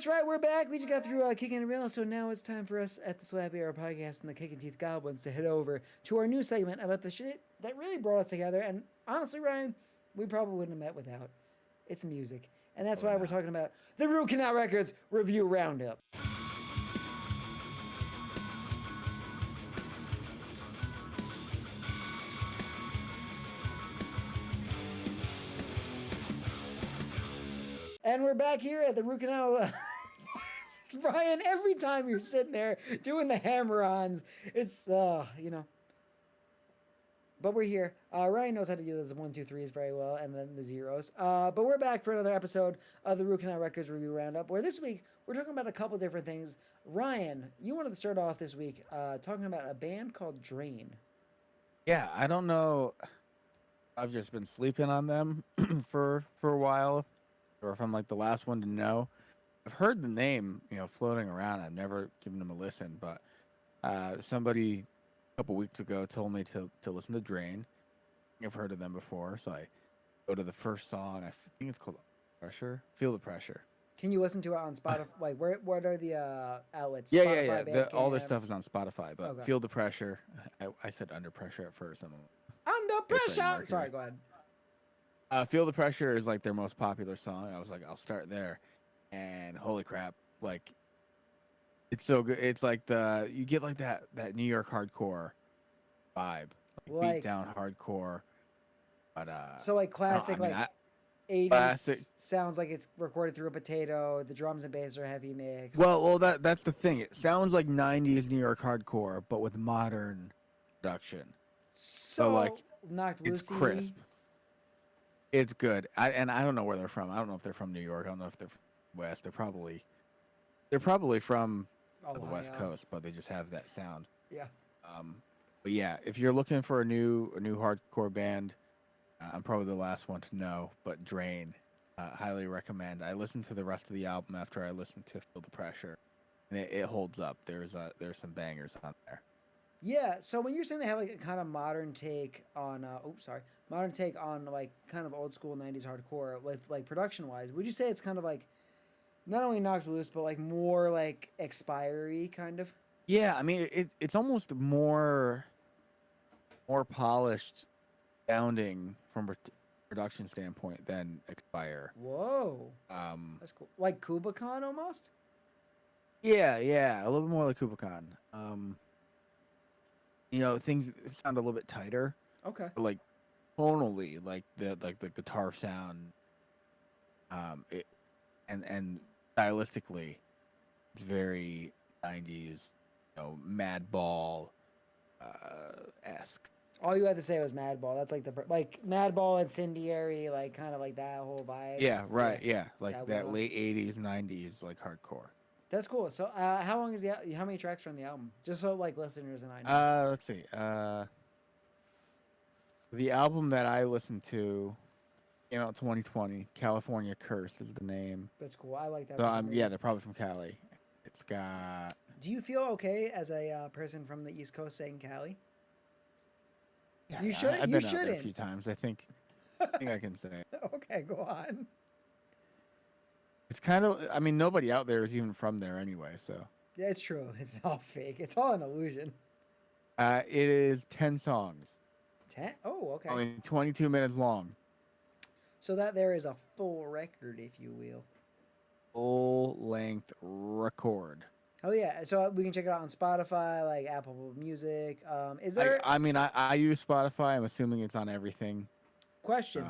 That's right, we're back. We just got through Kicking and Real, so now it's time for us at the Slappy Hour Podcast and the Kicking Teeth Goblins to head over to our new segment about the shit that really brought us together. And honestly, Ryan, we probably wouldn't have met without. It's music. And that's why we're talking about the Root Canal Records Review Roundup. And we're back here at the Root Canal. Brian, every time you're sitting there doing the hammer-ons, it's, But we're here. Ryan knows how to do those 1, 2, 3s very well, and then the zeros. But we're back for another episode of the Root Canal Records Review Roundup, where this week we're talking about a couple different things. Ryan, you wanted to start off this week talking about a band called Drain. Yeah, I don't know. I've just been sleeping on them for a while, or if I'm like the last one to know. I've heard the name, floating around. I've never given them a listen, but somebody a couple weeks ago told me to listen to Drain. I've heard of them before, so I go to the first song. I think it's called Pressure. Feel the Pressure. Can you listen to it on Spotify? Like, what are the outlets? Yeah, Spotify, yeah. All their stuff is on Spotify, but okay. Feel the Pressure. I said Under Pressure at first. Under Pressure! Sorry, go ahead. Feel the Pressure is like their most popular song. I was like, I'll start there. And holy crap, like, it's so good. It's like you get like that New York hardcore vibe, like beat down hardcore. But so like classic, no, I mean, 80s classic. Sounds like it's recorded through a potato. The drums and bass are heavy mix. Well, that's the thing. It sounds like 90s New York hardcore, but with modern production. So like knocked loose. It's crisp. It's good. I don't know where they're from. I don't know if they're from New York. I don't know if they're from West. They're probably from the West Coast, but they just have that sound. Yeah. But yeah, if you're looking for a new hardcore band, I'm probably the last one to know. But Drain, highly recommend. I listened to the rest of the album after I listened to Feel the Pressure, and it holds up. There's some bangers on there. Yeah. So when you're saying they have like a kind of modern take on, like kind of old school 90s hardcore with like production wise, would you say it's kind of like not only knocked loose, but like more like expiry kind of? Yeah, I mean it's almost more polished sounding from a production standpoint than Expire. Whoa. That's cool. Like Kubicon almost? Yeah, a little bit more like Kubicon. Things sound a little bit tighter. Okay. But like tonally, like the guitar sound, and stylistically, it's very 90s, Madball esque. All you had to say was Madball. That's like like Madball, Incendiary, like kind of like that whole vibe. Yeah, right. Yeah, like that late 80s, 90s, like hardcore. That's cool. So, how many tracks are on the album? Just so like listeners and I know. Let's see. The album that I listened to came out 2020. California Curse is the name. That's cool. I like that. So they're probably from Cali. It's got. Do you feel okay as a person from the East Coast saying Cali? Yeah, you should. I've you been out shouldn't. there a few times. I think I can say it. Okay, go on. It's kind of. I mean, nobody out there is even from there anyway. So. Yeah, it's true. It's all fake. It's all an illusion. It is 10 songs. 10? Oh, okay. Only 22 minutes long. So that there is a full record, if you will. Full-length record. Oh yeah, so we can check it out on Spotify, like Apple Music. Is there? I use Spotify. I'm assuming it's on everything. Question: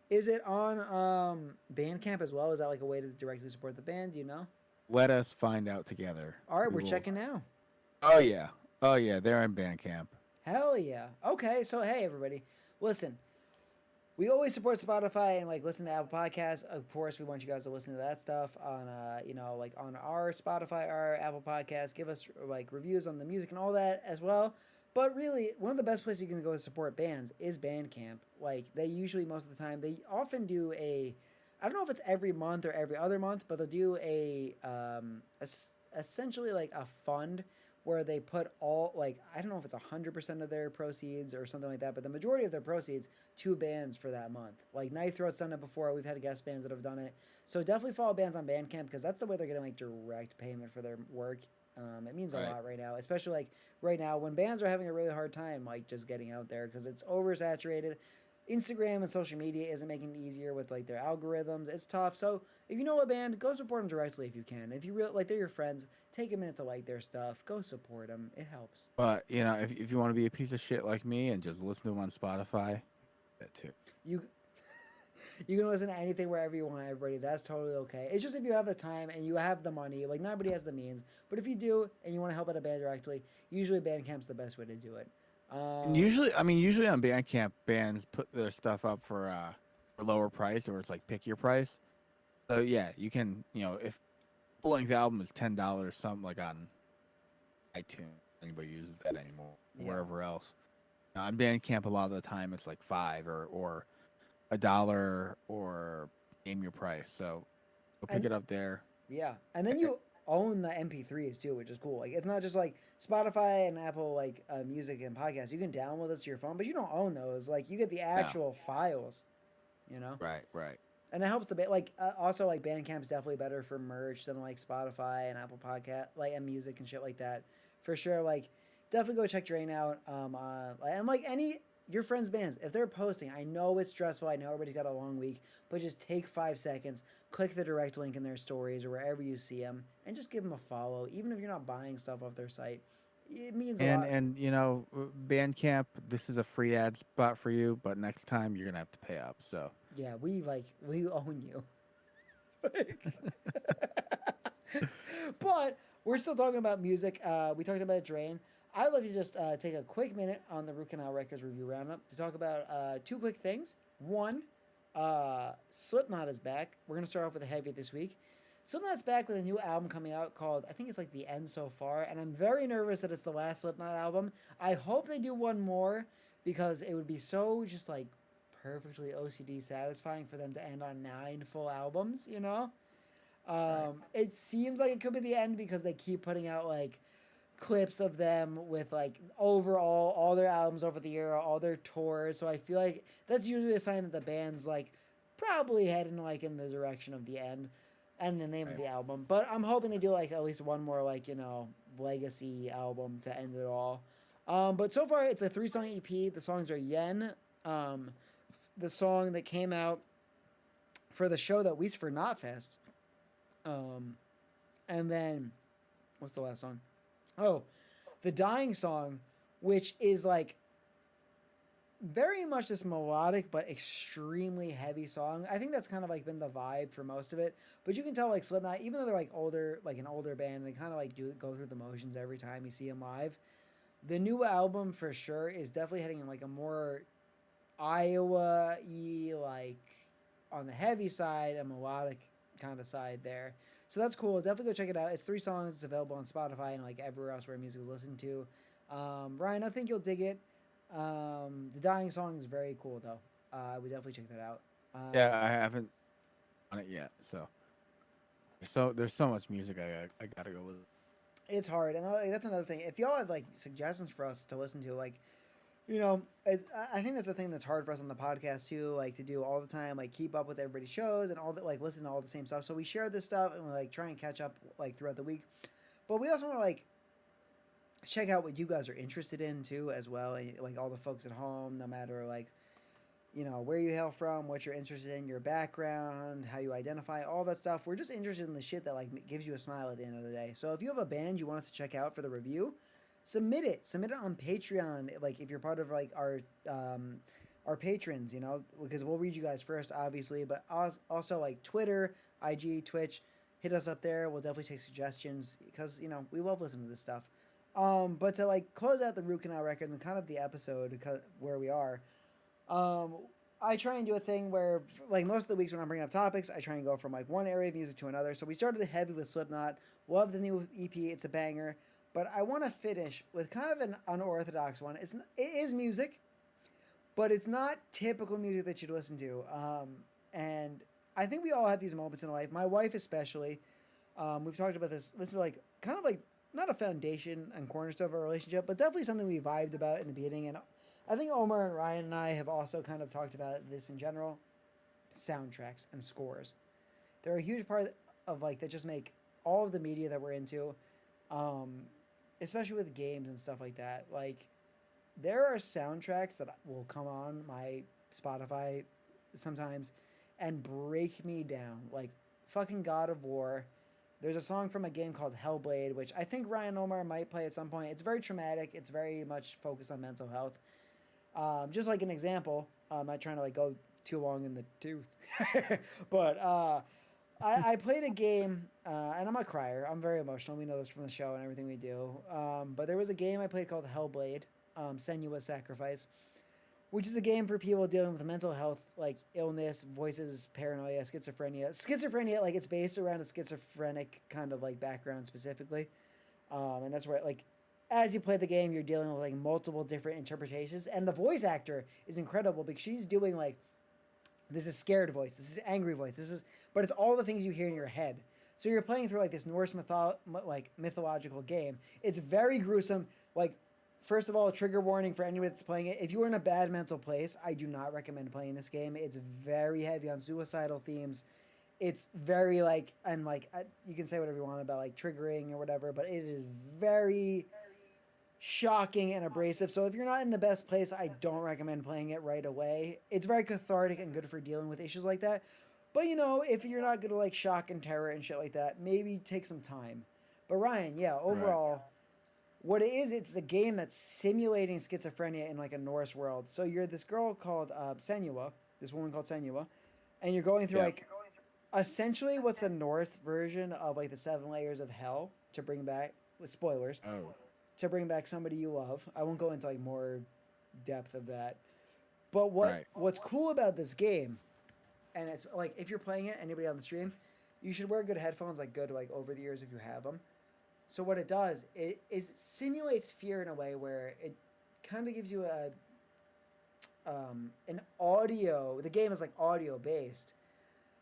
is it on Bandcamp as well? Is that like a way to directly support the band? Do you know? Let us find out together. All right, we're checking now. Oh yeah, they're on Bandcamp. Hell yeah. Okay, so hey everybody, listen. We always support Spotify and like listen to Apple Podcasts. Of course, we want you guys to listen to that stuff on like on our Spotify, our Apple Podcasts. Give us like reviews on the music and all that as well. But really, one of the best places you can go to support bands is Bandcamp. Like they usually most of the time they often do I don't know if it's every month or every other month, but they'll do essentially like a fund where they put all like I don't know if it's 100% of their proceeds or something like that, but the majority of their proceeds to bands for that month. Like Knife Throat's done it before. We've had guest bands that have done it. So definitely follow bands on Bandcamp because that's the way they're getting like direct payment for their work. It means a lot right now, especially like right now when bands are having a really hard time like just getting out there because it's oversaturated. Instagram and social media isn't making it easier with like their algorithms. It's tough. So if you know a band, go support them directly if you can. If you really like they're your friends, take a minute to like their stuff. Go support them. It helps. But you know, if you want to be a piece of shit like me and just listen to them on Spotify, that too. You can listen to anything wherever you want, everybody. That's totally okay. It's just if you have the time and you have the money, like not everybody has the means, but if you do and you want to help out a band directly, usually Bandcamp's the best way to do it. And usually on Bandcamp, bands put their stuff up for lower price, or it's like pick your price. So yeah, you can, you know, if full length album is $10, something like on iTunes, anybody uses that anymore, wherever else. On Bandcamp, a lot of the time it's like $5 or $1 or name your price. So go pick it up there. Yeah, and then you own the MP3s too, which is cool. Like it's not just like Spotify and Apple like music and podcasts. You can download this to your phone, but you don't own those. Like you get the actual files. You know. Right. And it helps the band. Like also like Bandcamp's definitely better for merch than like Spotify and Apple Podcast, like and music and shit like that. For sure. Like definitely go check Drain out. And like your friends' bands, if they're posting, I know it's stressful. I know everybody's got a long week, but just take 5 seconds, click the direct link in their stories or wherever you see them, and just give them a follow. Even if you're not buying stuff off their site, it means a lot. And you know, Bandcamp, this is a free ad spot for you, but next time you're gonna have to pay up. So yeah, we own you. But we're still talking about music. We talked about Drain. I'd like to just take a quick minute on the Root Canal Records review roundup to talk about 2 quick things. One, Slipknot is back. We're going to start off with a heavy this week. Slipknot's back with a new album coming out called, I think it's like The End So Far, and I'm very nervous that it's the last Slipknot album. I hope they do one more because it would be so just like perfectly OCD satisfying for them to end on 9 full albums, you know? It seems like it could be the end because they keep putting out like clips of them with like overall all their albums over the year, all their tours. So I feel like that's usually a sign that the band's like probably heading like in the direction of the end and the name of the album. But I'm hoping they do like at least one more like, you know, legacy album to end it all. But so far it's a 3-song EP. The songs are Yen, the song that came out for the show that we for Knotfest. And then what's the last song? Oh, the Dying Song, which is like very much this melodic but extremely heavy song. I think that's kind of like been the vibe for most of it. But you can tell like Slipknot, even though they're like older, like an older band, they kind of like go through the motions every time you see them live. The new album for sure is definitely heading in like a more Iowa-y, like on the heavy side, a melodic kind of side there. So that's cool. Definitely go check it out. It's 3 songs. It's available on Spotify and like everywhere else where music is listened to. Ryan, I think you'll dig it. The Dying Song is very cool though. I would definitely check that out. Yeah, I haven't on it yet. So there's so much music I gotta go listen. It's hard, and that's another thing. If y'all have like suggestions for us to listen to, like, you know, I think that's the thing that's hard for us on the podcast too, like to do all the time, like keep up with everybody's shows and all that, like listen to all the same stuff. So we share this stuff and we like try and catch up like throughout the week, but we also want to like check out what you guys are interested in too as well, and like all the folks at home, no matter like, you know, where you hail from, what you're interested in, your background, how you identify, all that stuff. We're just interested in the shit that like gives you a smile at the end of the day. So if you have a band you want us to check out for the review, submit it on Patreon. Like if you're part of like our patrons, you know, because we'll read you guys first, obviously, but also like Twitter, IG, Twitch, hit us up there. We'll definitely take suggestions because, you know, we love listening to this stuff. But to like close out the Root Canal record and kind of the episode where we are, I try and do a thing where like most of the weeks when I'm bringing up topics, I try and go from like one area of music to another. So we started heavy with Slipknot. Love the new EP. It's a banger. But I want to finish with kind of an unorthodox one. It is music, but it's not typical music that you'd listen to. And I think we all have these moments in life. My wife especially. We've talked about this. This is like kind of like not a foundation and cornerstone of a relationship, but definitely something we vibed about in the beginning. And I think Omar and Ryan and I have also kind of talked about this in general. Soundtracks and scores. They're a huge part of like that just make all of the media that we're into, um, especially with games and stuff like that. Like there are soundtracks that will come on my Spotify sometimes and break me down. Like fucking God of War. There's a song from a game called Hellblade, which I think Ryan Omar might play at some point. It's very traumatic. It's very much focused on mental health. Just like an example, I'm not trying to like go too long in the tooth, but I played a game, and I'm a crier. I'm very emotional. We know this from the show and everything we do. But there was a game I played called Hellblade, Senua Sacrifice, which is a game for people dealing with mental health, like illness, voices, paranoia, schizophrenia. Schizophrenia, like it's based around a schizophrenic kind of like background specifically, and that's where like as you play the game, you're dealing with like multiple different interpretations, and the voice actor is incredible because she's doing like this is scared voice, this is angry voice, this is, but it's all the things you hear in your head. So you're playing through like this Norse like mythological game. It's very gruesome. Like, first of all, a trigger warning for anyone that's playing it. If you are in a bad mental place, I do not recommend playing this game. It's very heavy on suicidal themes. It's very like, and like you can say whatever you want about like triggering or whatever, but it is very shocking and abrasive. So if you're not in the best place, I don't recommend playing it right away. It's very cathartic and good for dealing with issues like that. But you know, if you're not good at like shock and terror and shit like that, maybe take some time. But Ryan, yeah, overall, right. What it is, it's a game that's simulating schizophrenia in like a Norse world. So you're this girl called Senua, this woman called Senua, and you're going through like essentially what's the Norse version of like the 7 layers of hell to bring back, with spoilers. Oh. To bring back somebody you love. I won't go into like more depth of that. But what's cool about this game, and it's like if you're playing it, anybody on the stream, you should wear good headphones, like good like over the ears if you have them. So what it does, it simulates fear in a way where it kind of gives you a an audio. The game is like audio based.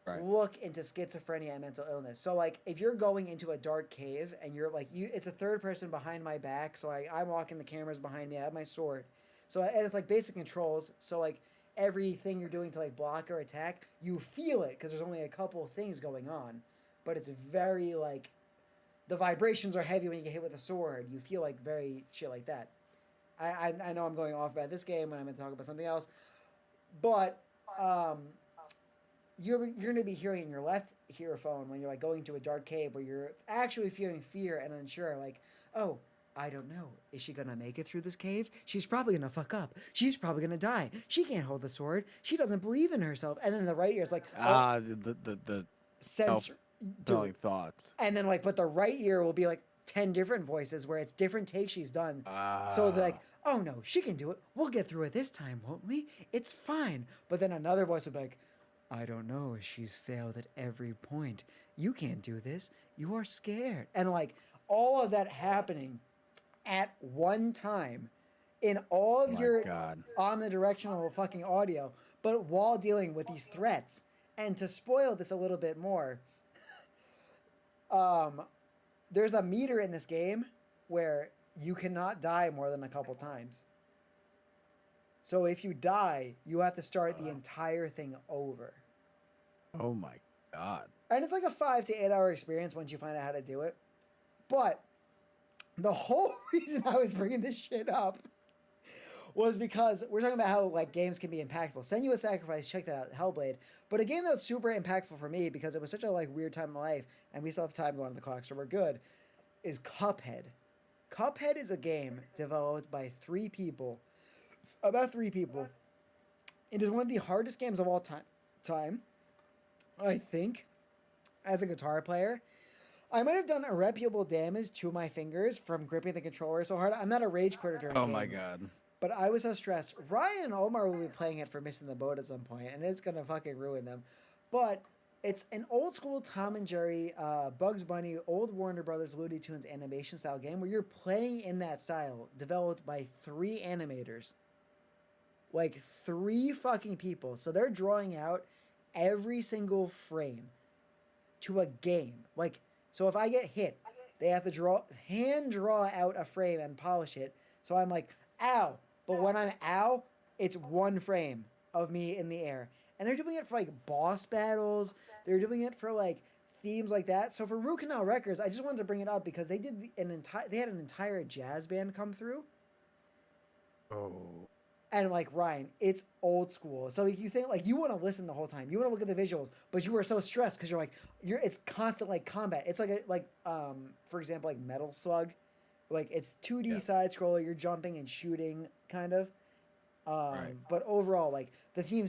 Right. Look into schizophrenia and mental illness. So like if you're going into a dark cave and you're like it's a third person behind my back, so I'm walking, the camera's behind me, I have my sword. So and it's like basic controls. So like everything you're doing to like block or attack, you feel it because there's only a couple of things going on, but it's very like the vibrations are heavy when you get hit with a sword. You feel like very shit like that. I know I'm going off about this game when I'm going to talk about something else, but you're going to be hearing in your left earphone when you're like going to a dark cave where you're actually feeling fear and unsure, like, oh, I don't know. Is she going to make it through this cave? She's probably going to fuck up. She's probably going to die. She can't hold the sword. She doesn't believe in herself. And then the right ear is like, oh, the sense thoughts. And then like, but the right ear will be like 10 different voices where it's different takes she's done. So they're like, oh no, she can do it. We'll get through it this time, won't we? It's fine. But then another voice would be like, I don't know. She's failed at every point. You can't do this. You are scared. And like all of that happening at one time in all of your omnidirectional fucking audio, but while dealing with these threats. And to spoil this a little bit more, there's a meter in this game where you cannot die more than a couple times. So if you die, you have to start the entire thing over. Oh my God. And it's like a 5 to 8 hour experience once you find out how to do it. But the whole reason I was bringing this shit up was because we're talking about how like games can be impactful. Senua Sacrifice, check that out, Hellblade. But a game that was super impactful for me because it was such a like weird time in life, and we still have time going on the clock, so we're good, is Cuphead. Cuphead is a game developed by about three people. It is one of the hardest games of all time, I think, as a guitar player. I might have done irreparable damage to my fingers from gripping the controller so hard. I'm not a rage quitter during games. Oh my God. But I was so stressed. Ryan and Omar will be playing it for missing the boat at some point, and it's going to fucking ruin them. But it's an old school Tom and Jerry, Bugs Bunny, old Warner Brothers, Looney Tunes animation style game where you're playing in that style, developed by 3 animators. Like 3 fucking people. So they're drawing out every single frame to a game. Like, so if I get hit, They have to hand draw out a frame and polish it. So I'm like, ow. But when I'm ow, it's one frame of me in the air. And they're doing it for like boss battles. They're doing it for like themes like that. So for Root Canal Records, I just wanted to bring it up because they did they had an entire jazz band come through. Oh. And like Ryan, it's old school. So you think like you want to listen the whole time, you want to look at the visuals, but you were so stressed because it's constant like combat. It's like for example like Metal Slug, like it's 2D side scroller. You're jumping and shooting kind of. Right. But overall, like the theme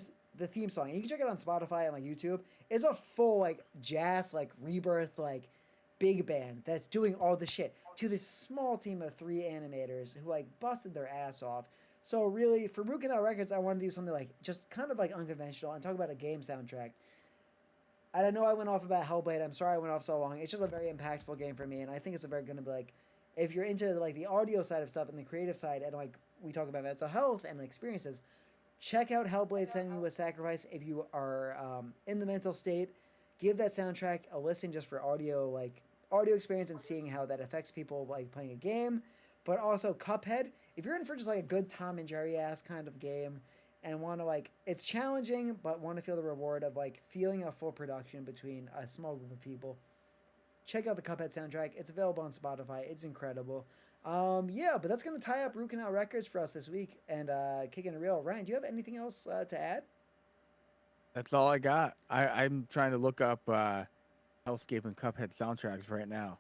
song, and you can check it on Spotify and like YouTube. It's a full like jazz like rebirth like big band that's doing all the shit to this small team of 3 animators who like busted their ass off. So really, for Root Canal Records, I wanted to do something like just kind of like unconventional and talk about a game soundtrack. And I know I went off about Hellblade. I'm sorry I went off so long. It's just a very impactful game for me, and I think it's a very going to be like, if you're into like the audio side of stuff and the creative side, and like we talk about mental health and experiences, check out Hellblade: Senua's Sacrifice if you are in the mental state. Give that soundtrack a listen just for audio experience and seeing how that affects people like playing a game. But also Cuphead, if you're in for just like a good Tom and Jerry ass kind of game and want to like, it's challenging, but want to feel the reward of like feeling a full production between a small group of people, check out the Cuphead soundtrack. It's available on Spotify. It's incredible. Yeah, but that's going to tie up Root Canal Records for us this week and kicking it real. Ryan, do you have anything else to add? That's all I got. I'm trying to look up Hellscape and Cuphead soundtracks right now.